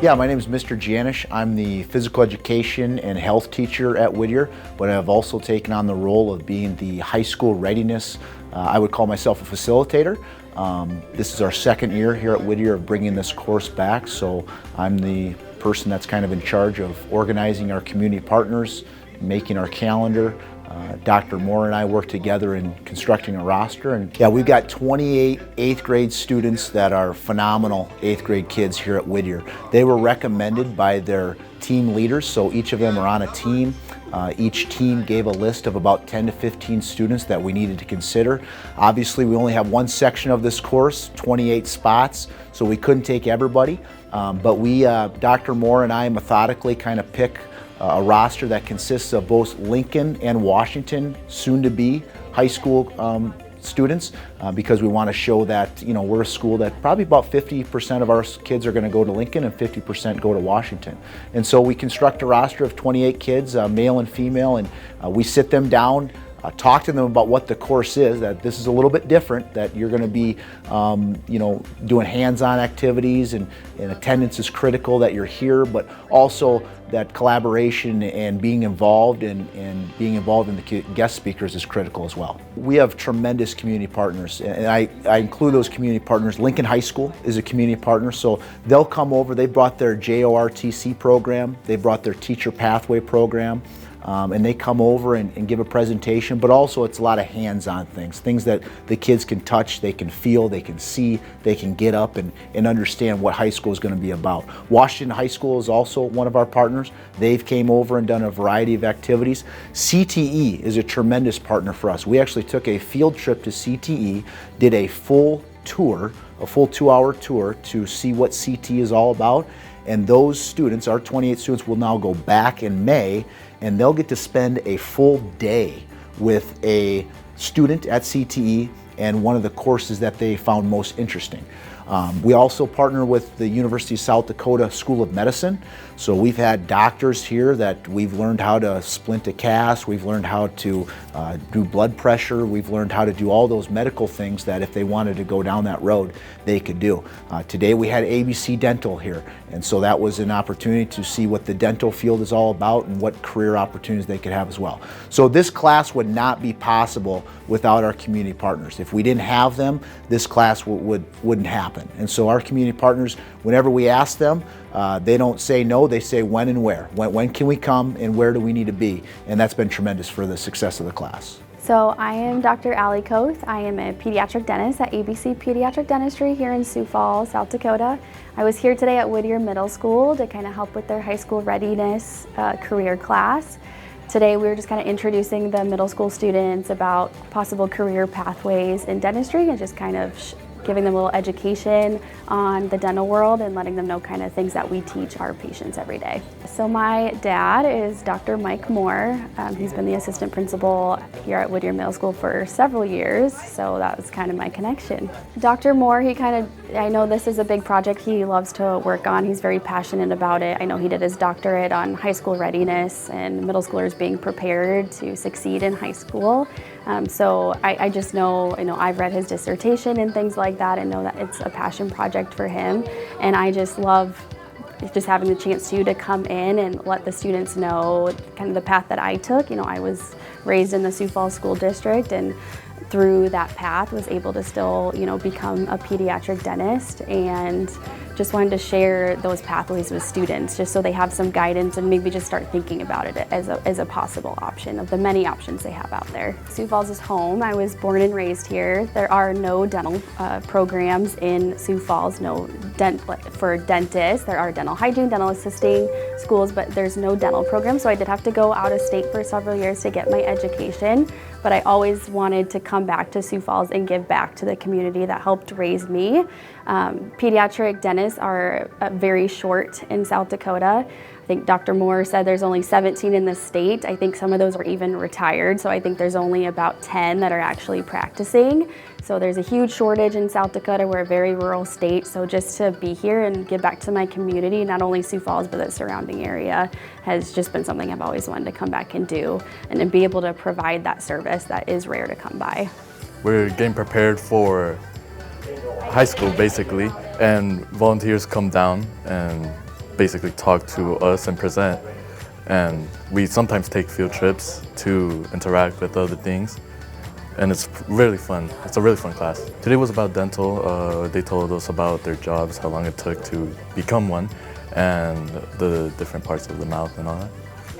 Yeah, my name is Mr. Janish. I'm the physical education and health teacher at Whittier, but I've also taken on the role of being the high school readiness. I would call myself a facilitator. This is our second year here at Whittier of bringing this course back, so I'm the person that's kind of in charge of organizing our community partners, making our calendar. Dr. Moore and I work together in constructing a roster, and yeah, we've got 28 8th grade students that are phenomenal 8th grade kids here at Whittier. They were recommended by their team leaders, so each of them are on a team. Each team gave a list of about 10 to 15 students that we needed to consider. Obviously, we only have one section of this course, 28 spots, so we couldn't take everybody, but Dr. Moore and I methodically kind of pick a roster that consists of both Lincoln and Washington soon-to-be high school students, because we want to show that, you know, we're a school that probably about 50% of our kids are going to go to Lincoln and 50% go to Washington. And so we construct a roster of 28 kids, male and female, and we sit them down, talk to them about what the course is, that this is a little bit different, that you're going to be doing hands-on activities, and attendance is critical, that you're here, but also that collaboration and being involved and being involved in the guest speakers is critical as well. We have tremendous community partners, and I include those community partners. Lincoln High School is a community partner, so they'll come over. They brought their JORTC program, they brought their teacher pathway program, and they come over and give a presentation, but also it's a lot of hands-on things that the kids can touch, they can feel, they can see, they can get up and understand what high school is going to be about. Washington High School is also one of our partners. They've came over and done a variety of activities. CTE is a tremendous partner for us. We actually took a field trip to CTE, did a full tour, a full 2-hour tour to see what CTE is all about. And those students, our 28 students, will now go back in May, and they'll get to spend a full day with a student at CTE and one of the courses that they found most interesting. We also partner with the University of South Dakota School of Medicine. So we've had doctors here that we've learned how to splint a cast, we've learned how to do blood pressure, we've learned how to do all those medical things that if they wanted to go down that road, they could do. Today we had ABC Dental here, and so that was an opportunity to see what the dental field is all about and what career opportunities they could have as well. So this class would not be possible without our community partners. If we didn't have them, this class wouldn't happen. And so our community partners, whenever we ask them, they don't say no, they say when and where. When can we come and where do we need to be? And that's been tremendous for the success of the class. So I am Dr. Allie Koth. I am a pediatric dentist at ABC Pediatric Dentistry here in Sioux Falls, South Dakota. I was here today at Whittier Middle School to kind of help with their high school readiness career class. Today we were just kind of introducing the middle school students about possible career pathways in dentistry and just kind of giving them a little education on the dental world and letting them know kind of things that we teach our patients every day. So my dad is Dr. Mike Moore. He's been the assistant principal here at Whittier Middle School for several years, so that was kind of my connection. Dr. Moore, I know this is a big project he loves to work on. He's very passionate about it. I know he did his doctorate on high school readiness and middle schoolers being prepared to succeed in high school. So I just know, I've read his dissertation and things like that and know that it's a passion project for him. And I just love just having the chance to come in and let the students know kind of the path that I took. I was raised in the Sioux Falls School District, and through that path was able to still, become a pediatric dentist, and just wanted to share those pathways with students just so they have some guidance and maybe just start thinking about it as a possible option of the many options they have out there. Sioux Falls is home. I was born and raised here. There are no dental programs in Sioux Falls, for dentists. There are dental hygiene, dental assisting schools, but there's no dental program, so I did have to go out of state for several years to get my education. But I always wanted to come back to Sioux Falls and give back to the community that helped raise me. Pediatric dentists are very short in South Dakota. I think Dr. Moore said there's only 17 in the state. I think some of those are even retired, so I think there's only about 10 that are actually practicing. So there's a huge shortage in South Dakota. We're a very rural state, so just to be here and give back to my community, not only Sioux Falls but the surrounding area, has just been something I've always wanted to come back and do, and to be able to provide that service that is rare to come by. We're getting prepared for high school basically, and volunteers come down and basically talk to us and present. And we sometimes take field trips to interact with other things. And it's really fun. It's a really fun class. Today was about dental. They told us about their jobs, how long it took to become one, and the different parts of the mouth and all that.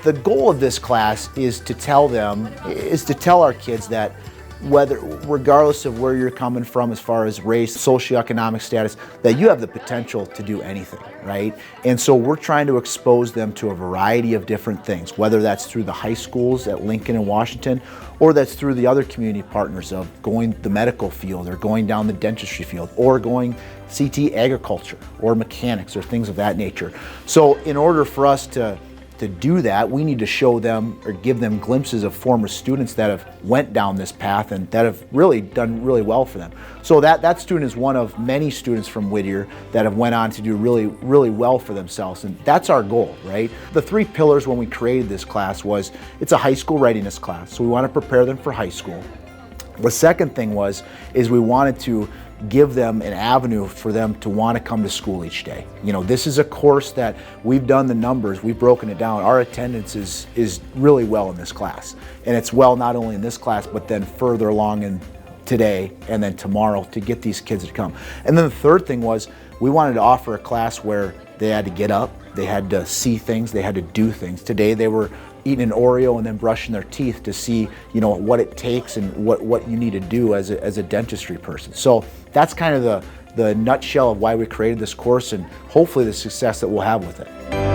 The goal of this class is to tell our kids that regardless of where you're coming from as far as race, socioeconomic status, that you have the potential to do anything, right? And so we're trying to expose them to a variety of different things, whether that's through the high schools at Lincoln and Washington, or that's through the other community partners of going the medical field or going down the dentistry field or going CT agriculture or mechanics or things of that nature. So in order for us to do that, we need to show them or give them glimpses of former students that have went down this path and that have really done really well for them. So that student is one of many students from Whittier that have went on to do really well for themselves, and that's our goal, right? The three pillars when we created this class was, it's a high school readiness class, so we want to prepare them for high school. The second thing is we wanted to give them an avenue for them to want to come to school each day. You know, this is a course that we've done the numbers, we've broken it down. Our attendance is really well in this class. And it's well not only in this class, but then further along in today and then tomorrow to get these kids to come. And then the third thing was, we wanted to offer a class where they had to get up, they had to see things, they had to do things. Today they were eating an Oreo and then brushing their teeth to see, you know, what it takes and what you need to do as a dentistry person. So that's kind of the nutshell of why we created this course and hopefully the success that we'll have with it.